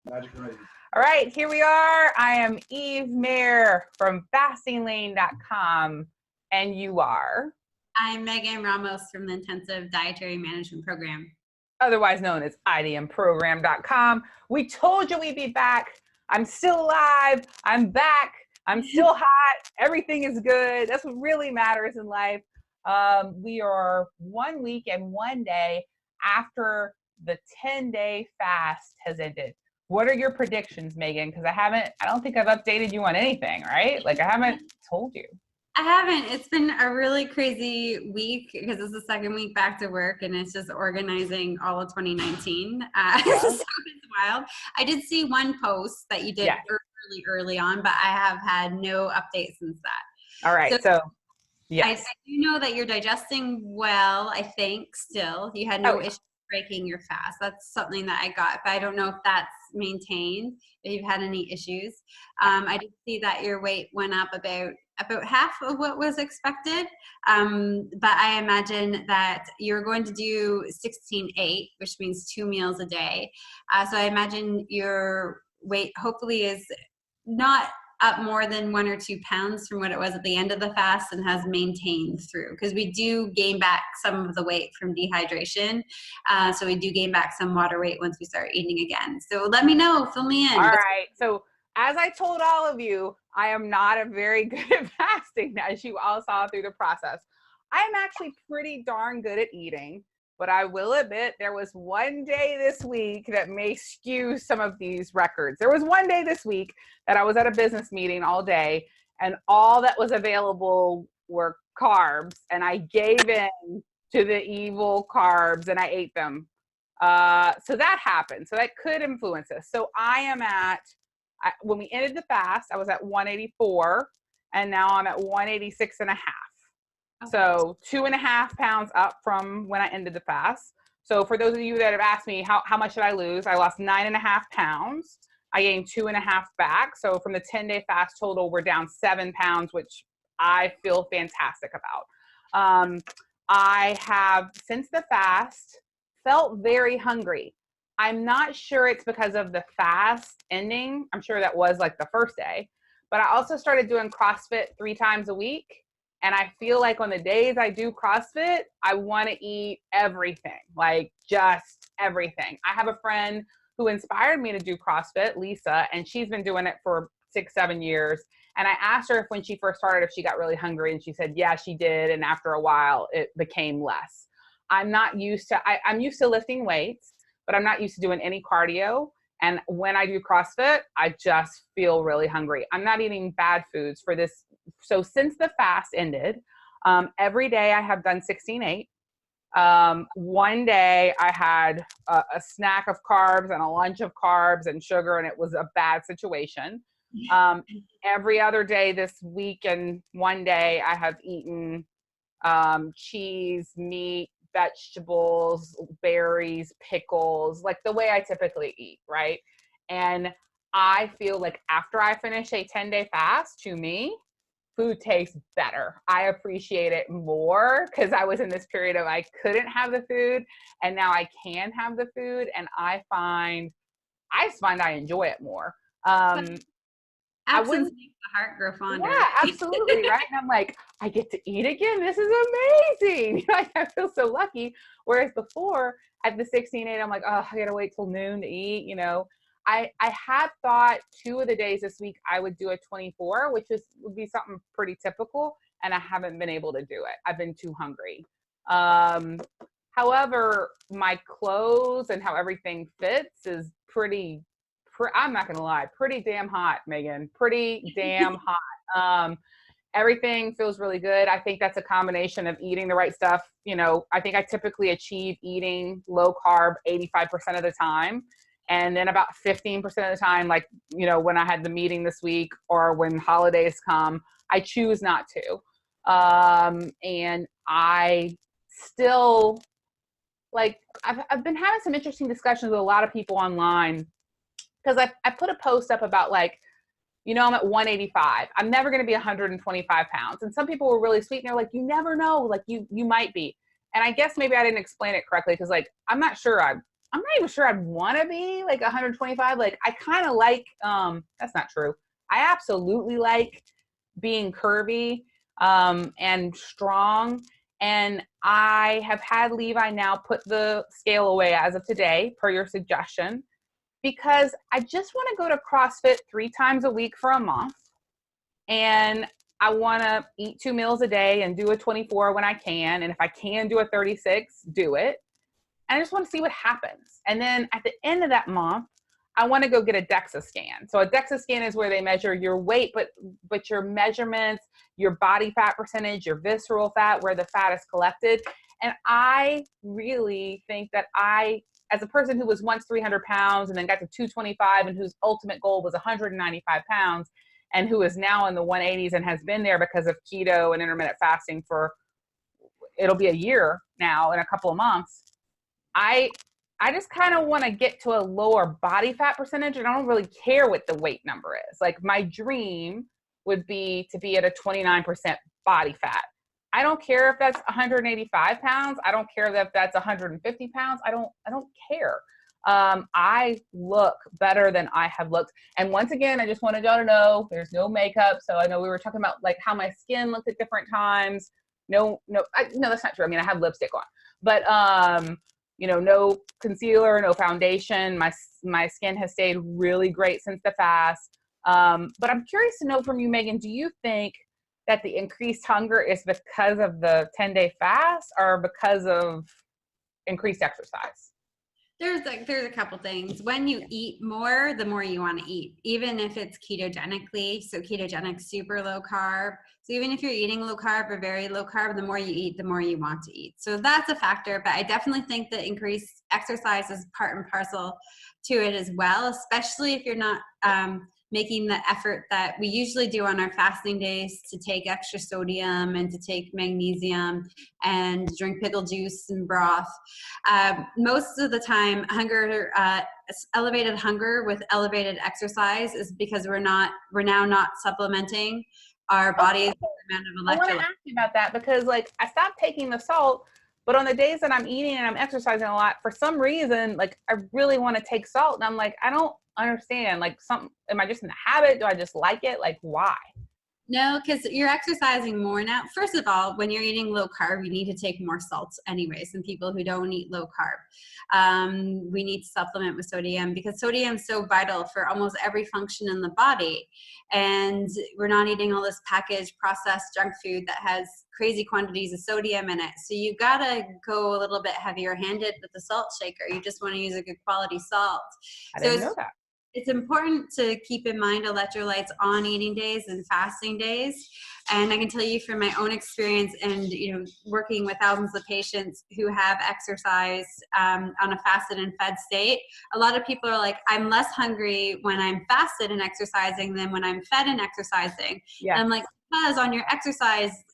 Magic ready. All right, here we are. I am Eve Mayer from fastinglane.com, and you are? I'm Megan Ramos from the Intensive Dietary Management Program. Otherwise known as idmprogram.com. We told you we'd be back. I'm still alive. I'm back. I'm still hot. Everything is good. That's what really matters in life. We are 1 week and 1 day after the 10-day fast has ended. What are your predictions, Megan? Because I don't think I've updated you on anything, right? Like I haven't told you. I haven't. It's been a really crazy week because it's the second week back to work and it's just organizing all of 2019. So it's wild. I did see one post that you did early on, but I have had no updates since that. All right. So yes. I do know that you're digesting well, I think, still. You had no issues breaking your fast. That's something that I got, but I don't know if that's maintained, if you've had any issues. I did see that your weight went up about half of what was expected, but I imagine that you're going to do 16-8, which means 2 meals a day. So I imagine your weight hopefully is not up more than 1 or 2 pounds from what it was at the end of the fast and has maintained through, because we do gain back some of the weight from dehydration. So we do gain back some water weight once we start eating again. So let me know, fill me in. All right. So as I told all of you, I am not a very good at fasting, as you all saw through the process. I am actually pretty darn good at eating, but I will admit there was 1 day this week that may skew some of these records. There was 1 day this week that I was at a business meeting all day, and all that was available were carbs, and I gave in to the evil carbs and I ate them. So that happened. So that could influence us. So I am when we ended the fast, I was at 184, and now I'm at 186 and a half. Okay. So 2.5 pounds up from when I ended the fast. So for those of you that have asked me, how much did I lose? I lost 9.5 pounds. I gained 2.5 back. So from the 10-day fast total, we're down 7 pounds, which I feel fantastic about. I have, since the fast, felt very hungry. I'm not sure it's because of the fast ending. I'm sure that was like the first day, but I also started doing CrossFit 3 times a week. And I feel like on the days I do CrossFit, I want to eat everything, like just everything. I have a friend who inspired me to do CrossFit, Lisa, and she's been doing it for 6-7 years. And I asked her if when she first started, if she got really hungry, and she said, yeah, she did. And after a while, it became less. I'm used to lifting weights, but I'm not used to doing any cardio. And when I do CrossFit, I just feel really hungry. I'm not eating bad foods for this. So since the fast ended, every day I have done 16-8. 1 day I had a snack of carbs and a lunch of carbs and sugar, and it was a bad situation. Every other day this week and 1 day I have eaten cheese, meat, vegetables, berries, pickles, like the way I typically eat, right? And I feel like after I finish a 10-day fast, to me, food tastes better. I appreciate it more because I was in this period of I couldn't have the food, and now I can have the food, and I just find I enjoy it more. Absence makes the heart grow fonder. Yeah, absolutely, right? And I'm like, I get to eat again. This is amazing. Like, I feel so lucky. Whereas before, at the 16-8, I'm like, oh, I gotta wait till noon to eat. You know, I had thought 2 of the days this week I would do a 24, which would be something pretty typical, and I haven't been able to do it. I've been too hungry. However, my clothes and how everything fits is I'm not gonna lie, pretty damn hot, Megan. Pretty damn hot. Everything feels really good. I think that's a combination of eating the right stuff. You know, I think I typically achieve eating low carb 85% of the time. And then about 15% of the time, like, you know, when I had the meeting this week or when holidays come, I choose not to. And I still, like, I've been having some interesting discussions with a lot of people online, because I put a post up about, like, you know, I'm at 185. I'm never going to be 125 pounds. And some people were really sweet. And they're like, you never know. Like, you might be. And I guess maybe I didn't explain it correctly, because, like, I'm not sure I'm not even sure I'd want to be like 125. Like I kind of like, that's not true. I absolutely like being curvy and strong. And I have had Levi now put the scale away as of today, per your suggestion, because I just want to go to CrossFit 3 times a week for a month. And I want to eat 2 meals a day and do a 24 when I can. And if I can do a 36, do it. And I just want to see what happens. And then at the end of that month, I want to go get a DEXA scan. So a DEXA scan is where they measure your weight, but your measurements, your body fat percentage, your visceral fat, where the fat is collected. And I really think that as a person who was once 300 pounds and then got to 225 and whose ultimate goal was 195 pounds and who is now in the 180s and has been there because of keto and intermittent fasting for, it'll be a year now in a couple of months. I just kind of want to get to a lower body fat percentage, and I don't really care what the weight number is. Like my dream would be to be at a 29% body fat. I don't care if that's 185 pounds. I don't care if that's 150 pounds. I don't care. I look better than I have looked. And once again, I just wanted y'all to know there's no makeup. So I know we were talking about like how my skin looked at different times. No, that's not true. I mean, I have lipstick on, but, no concealer, no foundation. My skin has stayed really great since the fast. But I'm curious to know from you, Megan, do you think that the increased hunger is because of the 10-day fast or because of increased exercise? There's a couple things. When you eat more, the more you want to eat, even if it's ketogenically. So ketogenic, super low carb. So even if you're eating low carb or very low carb, the more you eat, the more you want to eat. So that's a factor. But I definitely think that increased exercise is part and parcel to it as well, especially if you're not making the effort that we usually do on our fasting days to take extra sodium and to take magnesium and drink pickle juice and broth. Most of the time, elevated hunger with elevated exercise is because we're now not supplementing our body's amount of electrolytes. I want to ask you about that because like I stopped taking the salt, but on the days that I'm eating and I'm exercising a lot, for some reason, like I really want to take salt. And I'm like, I don't understand. Like am I just in the habit? Do I just like it? Like why? No, because you're exercising more now. First of all, when you're eating low carb, you need to take more salt anyways than people who don't eat low carb. We need to supplement with sodium because sodium is so vital for almost every function in the body. And we're not eating all this packaged, processed junk food that has crazy quantities of sodium in it. So you gotta go a little bit heavier handed with the salt shaker. You just want to use a good quality salt. I didn't know that. It's important to keep in mind electrolytes on eating days and fasting days. And I can tell you from my own experience and, working with thousands of patients who have exercised on a fasted and fed state, a lot of people are like, I'm less hungry when I'm fasted and exercising than when I'm fed and exercising. Yeah. And I'm like, because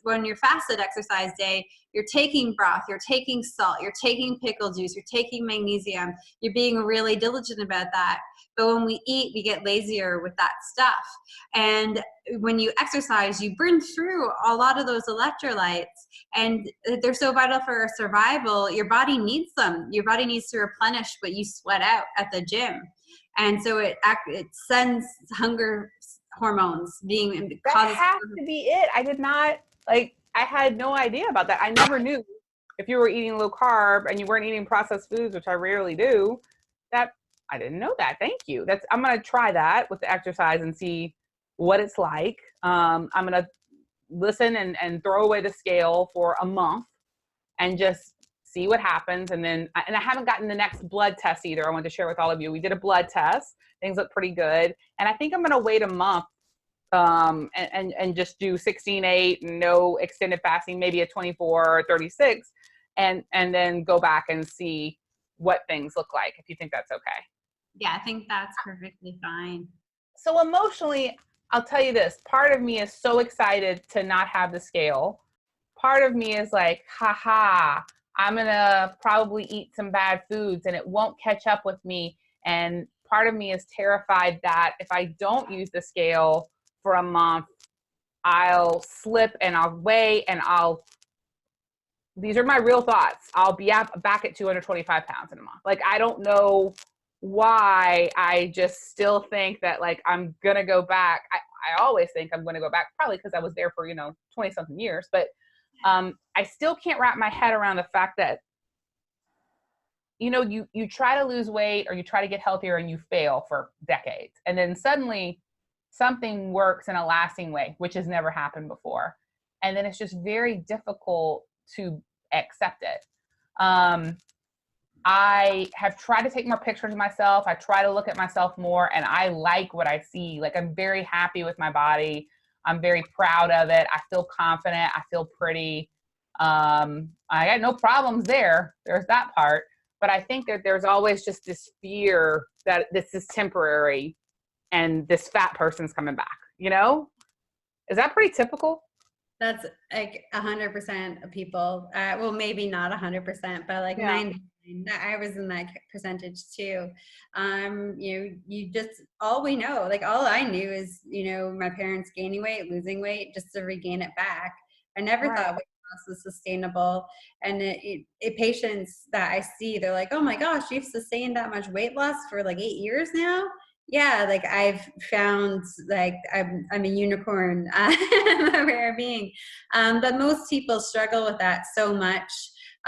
when you're fasted exercise day, you're taking broth, you're taking salt, you're taking pickle juice, you're taking magnesium, you're being really diligent about that. But when we eat, we get lazier with that stuff. And when you exercise, you burn through a lot of those electrolytes and they're so vital for our survival. Your body needs them. Your body needs to replenish what you sweat out at the gym. And so it sends hunger hormones being that has to be it. I did not I had no idea about that. I never knew if you were eating low carb and you weren't eating processed foods, which I rarely do, that I didn't know that. Thank you. I'm going to try that with the exercise and see what it's like. I'm going to listen and throw away the scale for a month and just see what happens. And then, I haven't gotten the next blood test either. I want to share with all of you. We did a blood test. Things look pretty good. And I think I'm going to wait a month and just do 16-8, no extended fasting, maybe a 24 or 36, and then go back and see what things look like, if you think that's okay. Yeah, I think that's perfectly fine. So emotionally, I'll tell you this, part of me is so excited to not have the scale. Part of me is like, haha, I'm going to probably eat some bad foods and it won't catch up with me. And part of me is terrified that if I don't use the scale for a month, I'll slip and I'll weigh and I'll these are my real thoughts. I'll be back at 225 pounds in a month. Like, I don't know why I just still think that like I'm gonna go back. I always think I'm gonna go back, probably because I was there for 20 something years, but I still can't wrap my head around the fact that you try to lose weight or you try to get healthier and you fail for decades, and then suddenly something works in a lasting way, which has never happened before, and then it's just very difficult to accept it. I have tried to take more pictures of myself. I try to look at myself more, and I like what I see. Like, I'm very happy with my body. I'm very proud of it. I feel confident. I feel pretty. I got no problems there. There's that part. But I think that there's always just this fear that this is temporary and this fat person's coming back, Is that pretty typical? That's like 100% of people. Well, maybe not 100%, but like 99. I was in that percentage too. You just, all we know, like all I knew is, my parents gaining weight, losing weight, just to regain it back. I never thought weight loss was sustainable. And patients that I see, they're like, oh my gosh, you've sustained that much weight loss for like 8 years now. Yeah, like I've found like I'm a unicorn, I'm a rare being. But most people struggle with that so much.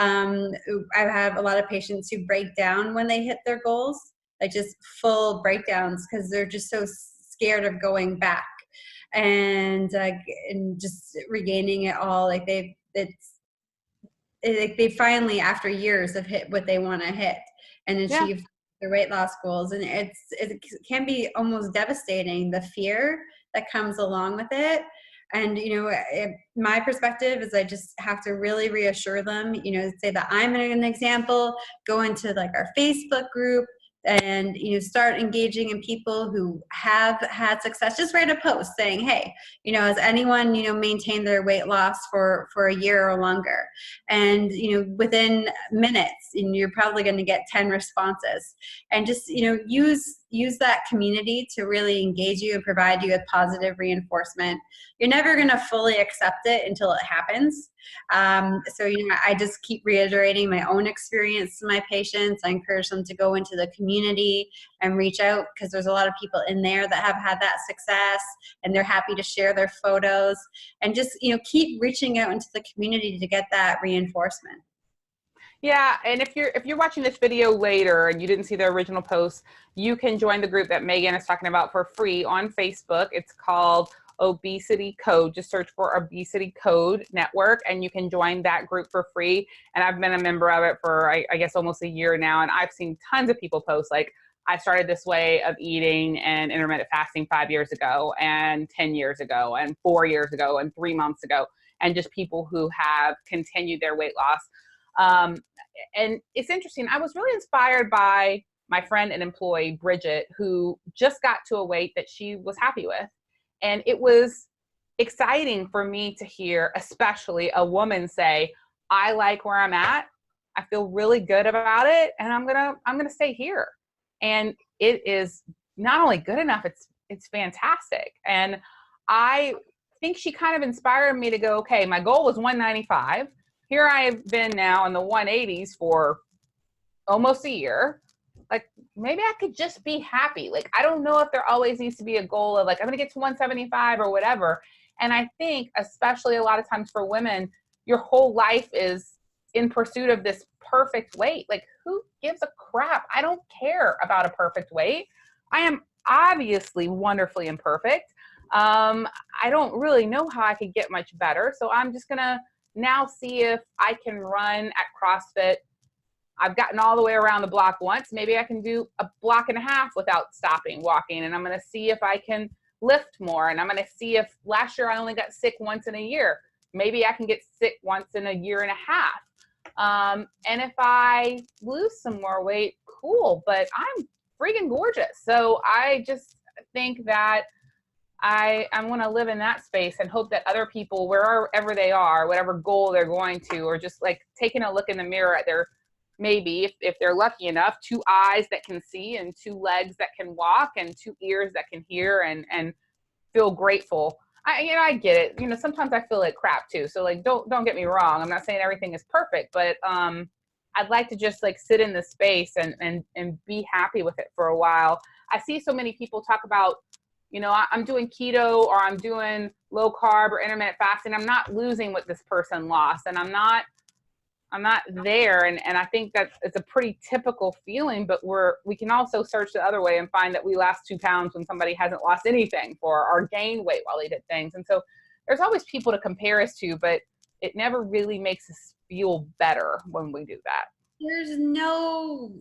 I have a lot of patients who break down when they hit their goals, like just full breakdowns because they're just so scared of going back and just regaining it all. Like they finally, after years, have hit what they want to hit and achieve their weight loss goals. And it can be almost devastating, the fear that comes along with it. And, my perspective is I just have to really reassure them, say that I'm an example, go into like our Facebook group and, start engaging in people who have had success. Just write a post saying, hey, has anyone, maintained their weight loss for a year or longer? And, within minutes, and you're probably going to get 10 responses. And just, use that community to really engage you and provide you with positive reinforcement. You're never going to fully accept it until it happens. So, I just keep reiterating my own experience to my patients. I encourage them to go into the community and reach out because there's a lot of people in there that have had that success and they're happy to share their photos, and just, keep reaching out into the community to get that reinforcement. Yeah, and if you're watching this video later and you didn't see the original post, you can join the group that Megan is talking about for free on Facebook. It's called Obesity Code. Just search for Obesity Code Network and you can join that group for free. And I've been a member of it for, I guess, almost a year now. And I've seen tons of people post like, I started this way of eating and intermittent fasting 5 years ago and 10 years ago and 4 years ago and 3 months ago. And just people who have continued their weight loss. And it's interesting. I was really inspired by my friend and employee, Bridget, who just got to a weight that she was happy with. And it was exciting for me to hear, especially a woman say, I like where I'm at. I feel really good about it. And I'm going to stay here. And it is not only good enough, it's fantastic. And I think she kind of inspired me to go, okay, my goal was 195. Here I've been now in the 180s for almost a year. Like, maybe I could just be happy. Like, I don't know if there always needs to be a goal of like, I'm going to get to 175 or whatever. And I think, especially a lot of times for women, your whole life is in pursuit of this perfect weight. Like, who gives a crap? I don't care about a perfect weight. I am obviously wonderfully imperfect. I don't really know how I could get much better. So I'm just going to now see if I can run at CrossFit. I've gotten all the way around the block once. Maybe I can do a block and a half without stopping walking. And I'm going to see if I can lift more. And I'm going to see if last year I only got sick once in a year. Maybe I can get sick once in a year and a half. And if I lose some more weight, cool. But I'm freaking gorgeous. So I just think that I want to live in that space and hope that other people, wherever they are, whatever goal they're going to, or just like taking a look in the mirror at their, maybe if they're lucky enough, 2 eyes that can see and 2 legs that can walk and 2 ears that can hear and feel grateful. I get it. Sometimes I feel like crap too. So like, don't get me wrong. I'm not saying everything is perfect, but I'd like to just like sit in the space and be happy with it for a while. I see so many people talk about, I'm doing keto or I'm doing low carb or intermittent fasting. I'm not losing what this person lost, and I'm not there. And I think that it's a pretty typical feeling, but we can also search the other way and find that we lost 2 pounds when somebody hasn't lost anything or gained weight while they did things. And so there's always people to compare us to, but it never really makes us feel better when we do that. There's no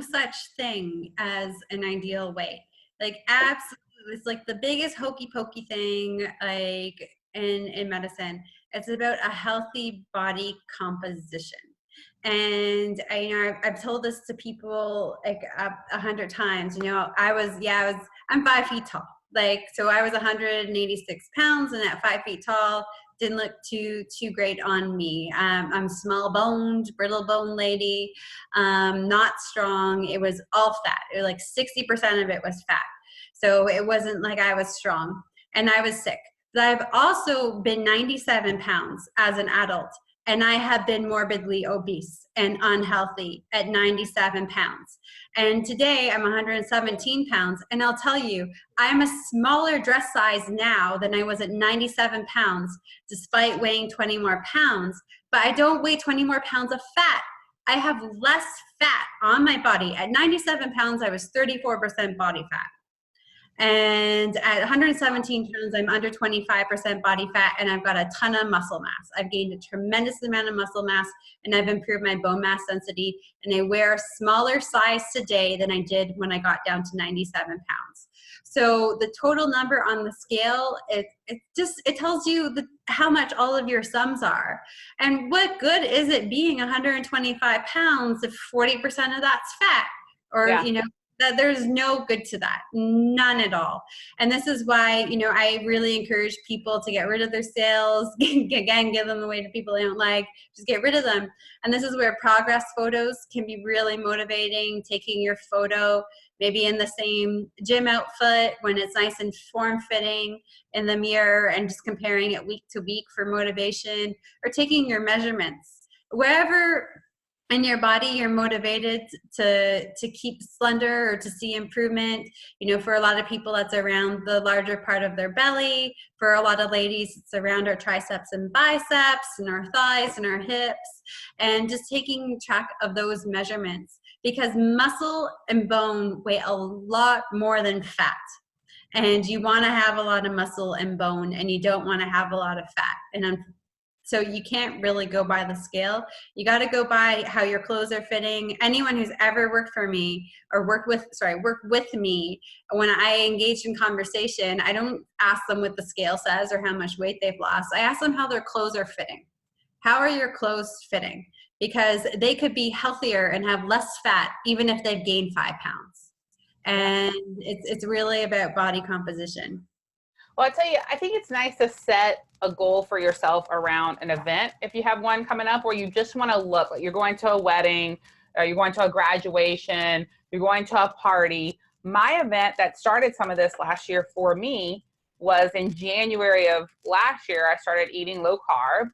such thing as an ideal weight. Like, absolutely, it's like the biggest hokey pokey thing, like in medicine. It's about a healthy body composition. And I've told this to people like 100 times. I'm 5 feet tall. Like, so I was 186 pounds, and at 5 feet tall, didn't look too great on me. I'm small boned, brittle bone lady, not strong. It was all fat. It was like 60% of it was fat. So it wasn't like I was strong, and I was sick. But I've also been 97 pounds as an adult, and I have been morbidly obese and unhealthy at 97 pounds. And today I'm 117 pounds. And I'll tell you, I'm a smaller dress size now than I was at 97 pounds, despite weighing 20 more pounds. But I don't weigh 20 more pounds of fat. I have less fat on my body. At 97 pounds, I was 34% body fat. And at 117 pounds, I'm under 25% body fat, and I've got a ton of muscle mass. I've gained a tremendous amount of muscle mass, and I've improved my bone mass density, and I wear a smaller size today than I did when I got down to 97 pounds. So the total number on the scale, it tells you how much all of your sums are. And what good is it being 125 pounds if 40% of that's fat? Or, Yeah. that there's no good to that, none at all. And this is why, I really encourage people to get rid of their scales, again, give them away to people they don't like, just get rid of them. And this is where progress photos can be really motivating, taking your photo maybe in the same gym outfit when it's nice and form-fitting in the mirror, and just comparing it week to week for motivation, or taking your measurements. Wherever in your body you're motivated to keep slender or to see improvement. For a lot of people, that's around the larger part of their belly. For a lot of ladies, it's around our triceps and biceps and our thighs and our hips, and just taking track of those measurements, because muscle and bone weigh a lot more than fat. And you want to have a lot of muscle and bone, and you don't want to have a lot of fat. And so you can't really go by the scale. You got to go by how your clothes are fitting. Anyone who's ever worked for me or worked with me, when I engage in conversation, I don't ask them what the scale says or how much weight they've lost. I ask them how their clothes are fitting. How are your clothes fitting? Because they could be healthier and have less fat even if they've gained 5 pounds. And it's really about body composition. Well, I tell you, I think it's nice to set a goal for yourself around an event. If you have one coming up where you just want to look like you're going to a wedding, or you're going to a graduation, you're going to a party. My event that started some of this last year for me was in January of last year. I started eating low carb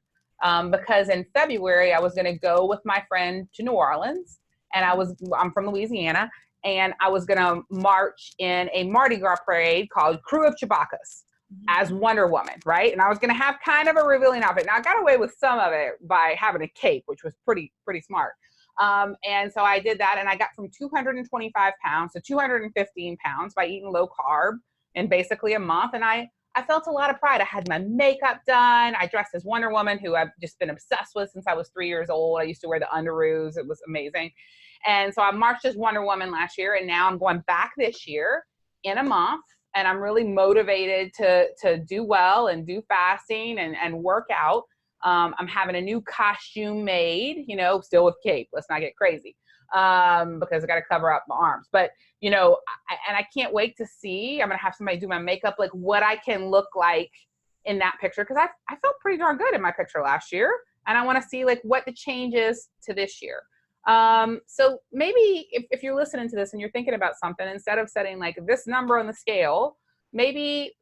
because in February I was going to go with my friend to New Orleans, and I'm from Louisiana, and I was going to march in a Mardi Gras parade called Crew of Chewbacca's as Wonder Woman, right? And I was going to have kind of a revealing outfit. Now I got away with some of it by having a cape, which was pretty smart. And so I did that, and I got from 225 pounds to 215 pounds by eating low carb in basically a month. And I felt a lot of pride. I had my makeup done. I dressed as Wonder Woman, who I've just been obsessed with since I was 3 years old. I used to wear the underoos. It was amazing. And so I marched as Wonder Woman last year, and now I'm going back this year in a month. And I'm really motivated to do well and do fasting and work out. I'm having a new costume made, still with cape. Let's not get crazy because I got to cover up my arms. But, I can't wait to see. I'm going to have somebody do my makeup, like what I can look like in that picture, because I felt pretty darn good in my picture last year. And I want to see like what the change is to this year. So maybe if you're listening to this and you're thinking about something, instead of setting like this number on the scale, maybe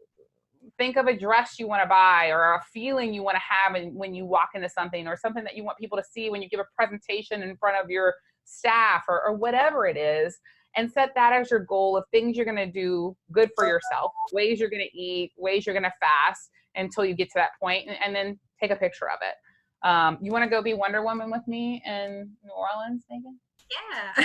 think of a dress you want to buy or a feeling you want to have when you walk into something, or something that you want people to see when you give a presentation in front of your staff, or whatever it is, and set that as your goal of things you're going to do good for yourself, ways you're going to eat, ways you're going to fast until you get to that point, and then take a picture of it. You want to go be Wonder Woman with me in New Orleans, Megan? Yeah.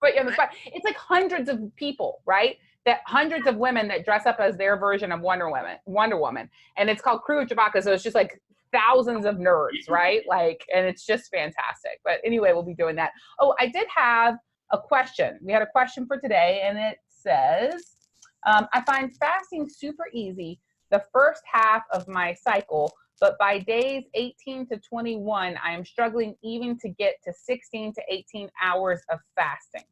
But it's like hundreds of people, right? That hundreds of women that dress up as their version of Wonder Woman. And it's called Crew of Chewbacca. So it's just like thousands of nerds, right? Like, and it's just fantastic. But anyway, we'll be doing that. Oh, I did have a question. We had a question for today, and it says, I find fasting super easy the first half of my cycle, but by days 18 to 21, I am struggling even to get to 16 to 18 hours of fasting.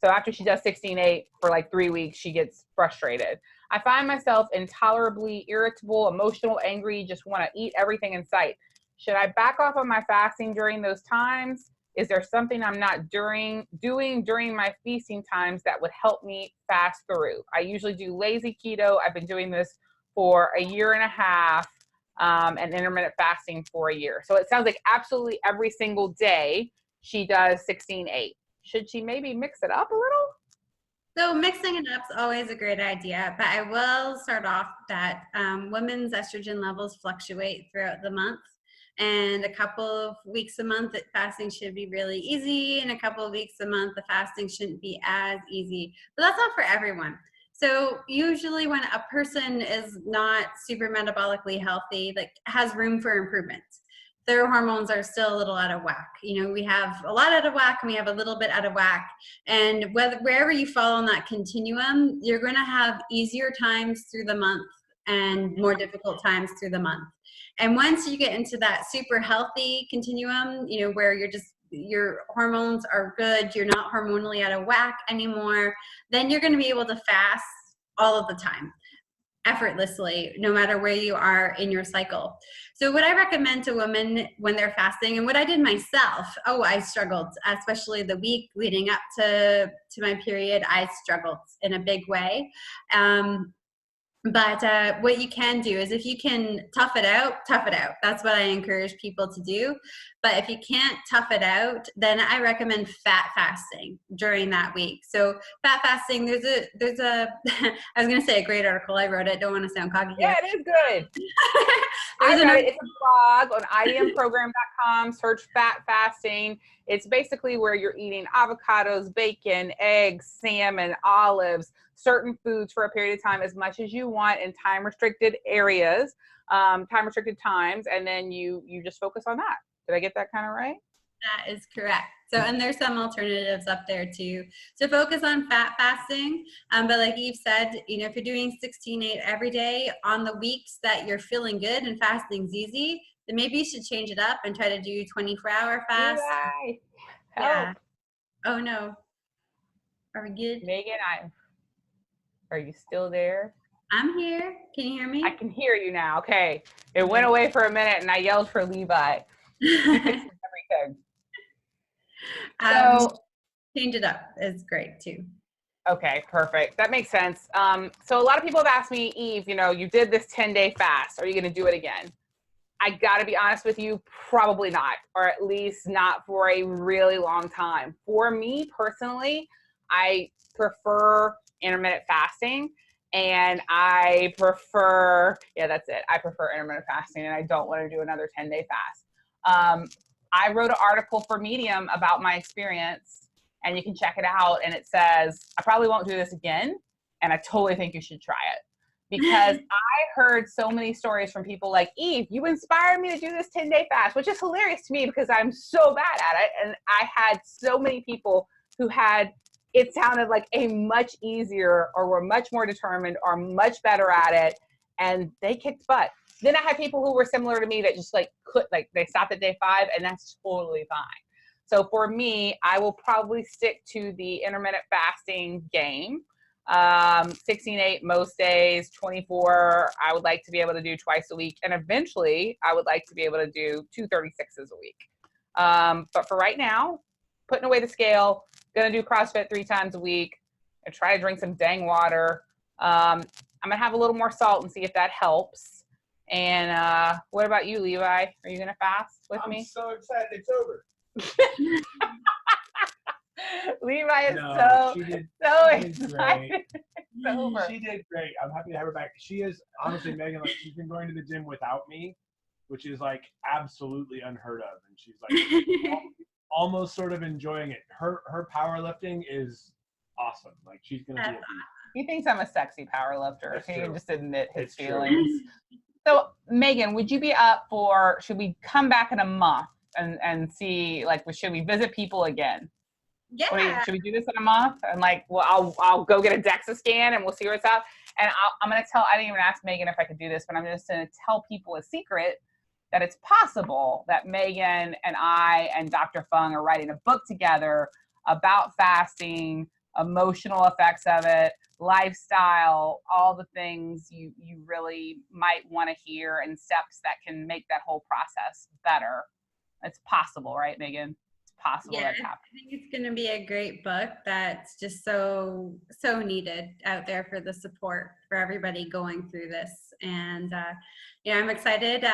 So after she does 16-8 for like 3 weeks, she gets frustrated. I find myself intolerably irritable, emotional, angry, just want to eat everything in sight. Should I back off on my fasting during those times? Is there something I'm not doing during my feasting times that would help me fast through? I usually do lazy keto. I've been doing this for a year and a half, and intermittent fasting for a year. So it sounds like absolutely every single day she does 16-8. Should she maybe mix it up a little? So mixing it up is always a great idea, but I will start off that women's estrogen levels fluctuate throughout the month. And a couple of weeks a month, fasting should be really easy. And a couple of weeks a month, the fasting shouldn't be as easy. But that's not for everyone. So usually when a person is not super metabolically healthy, like has room for improvement, their hormones are still a little out of whack. You know, we have a lot out of whack and we have a little bit out of whack. And wherever you fall on that continuum, you're going to have easier times through the month and more difficult times through the month. And once you get into that super healthy continuum, you know, where your hormones are good, you're not hormonally out of whack anymore, then you're going to be able to fast all of the time, effortlessly, no matter where you are in your cycle. So what I recommend to women when they're fasting, and what I did myself, I struggled, especially the week leading up to my period, I struggled in a big way. But what you can do is, if you can tough it out. That's what I encourage people to do. But if you can't tough it out, then I recommend fat fasting during that week. So fat fasting, there's a I was going to say a great article. I wrote it. Don't want to sound cocky here. Yeah, it is good. I read it. It's a blog on idmprogram.com. Search fat fasting. It's basically where you're eating avocados, bacon, eggs, salmon, olives, certain foods for a period of time, as much as you want in time restricted areas, time restricted times, and then you just focus on that. Did I get that kind of right? That is correct. So, and there's some alternatives up there too. So focus on fat fasting. But like Eve said, you know, if you're doing 16-8 every day on the weeks that you're feeling good and fasting's easy, then maybe you should change it up and try to do 24-hour fast. Eli, help. Yeah. Oh no. Are we good? Megan, are you still there? I'm here. Can you hear me? I can hear you now. Okay. It went away for a minute and I yelled for Levi. He fixes everything. So change it up is great too. Okay, perfect. That makes sense. So a lot of people have asked me, Eve, you know, you did this 10-day fast. Are you going to do it again? I got to be honest with you, probably not, or at least not for a really long time. For me personally, I prefer intermittent fasting, and I prefer, that's it. I prefer intermittent fasting, and I don't want to do another 10-day fast. I wrote an article for Medium about my experience, and you can check it out. And it says, I probably won't do this again, and I totally think you should try it. Because I heard so many stories from people like, Eve, you inspired me to do this 10-day fast, which is hilarious to me because I'm so bad at it. And I had so many people who had, it sounded like a much easier, or were much more determined, or much better at it. And they kicked butt. Then I had people who were similar to me that just they stopped at day 5, and that's totally fine. So for me, I will probably stick to the intermittent fasting game. 16-8 most days, 24 I would like to be able to do twice a week, and eventually I would like to be able to do 2 36s a week. But for right now, putting away the scale, gonna do CrossFit 3 times a week, and try to drink some dang water. I'm going to have a little more salt and see if that helps. And what about you, Levi? Are you going to fast with me? I'm so excited. It's over. Levi is No, so excited. It's over. She did great. I'm happy to have her back. She is, honestly, Megan, like, she's been going to the gym without me, which is like absolutely unheard of. And she's like almost sort of enjoying it. Her powerlifting is awesome. Like, she's going to be a beast. He thinks I'm a sexy power lifter. That's He true. can just admit his It's true. feelings. So, Megan, would you be up for, should we come back in a month and see, like, should we visit people again? Yeah. Should we do this in a month? And like, well, I'll go get a DEXA scan and we'll see where it's at. And I'm going to tell, I didn't even ask Megan if I could do this, but I'm just going to tell people a secret that it's possible that Megan and I and Dr. Fung are writing a book together about fasting, emotional effects of it, lifestyle, all the things you really might want to hear and steps that can make that whole process better. It's possible, right, Megan? It's possible that's happening. I think it's going to be a great book that's just so needed out there for the support for everybody going through this. And I'm excited.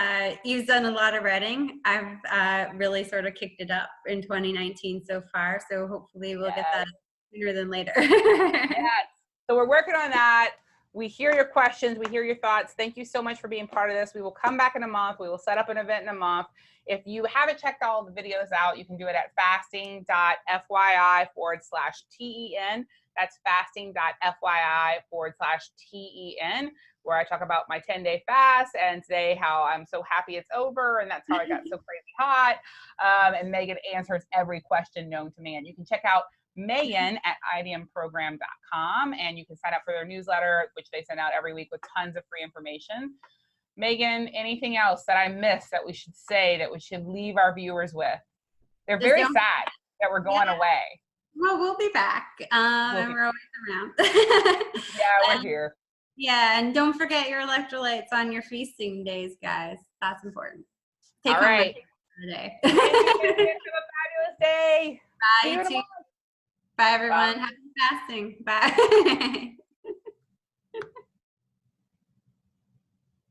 You've done a lot of writing. I've really sort of kicked it up in 2019 so far. So hopefully we'll get that sooner than later. Yes. So we're working on that. We hear your questions. We hear your thoughts. Thank you so much for being part of this. We will come back in a month. We will set up an event in a month. If you haven't checked all the videos out, you can do it at fasting.fyi/TEN. That's fasting.fyi/TEN, where I talk about my 10-day fast and today how I'm so happy it's over and that's how I got so crazy hot. And Megan answers every question known to man. You can check out Megan at idmprogram.com, and you can sign up for their newsletter, which they send out every week with tons of free information. Megan, anything else that I missed that we should say, that we should leave our viewers with? They're very sad that we're going away. Well, we'll be back. And we're always around. Yeah, we're here. Yeah, and don't forget your electrolytes on your feasting days, guys. That's important. All right. Today. Thank you. Have a fabulous day. Bye, you too. Bye, everyone. Bye. Happy fasting. Bye.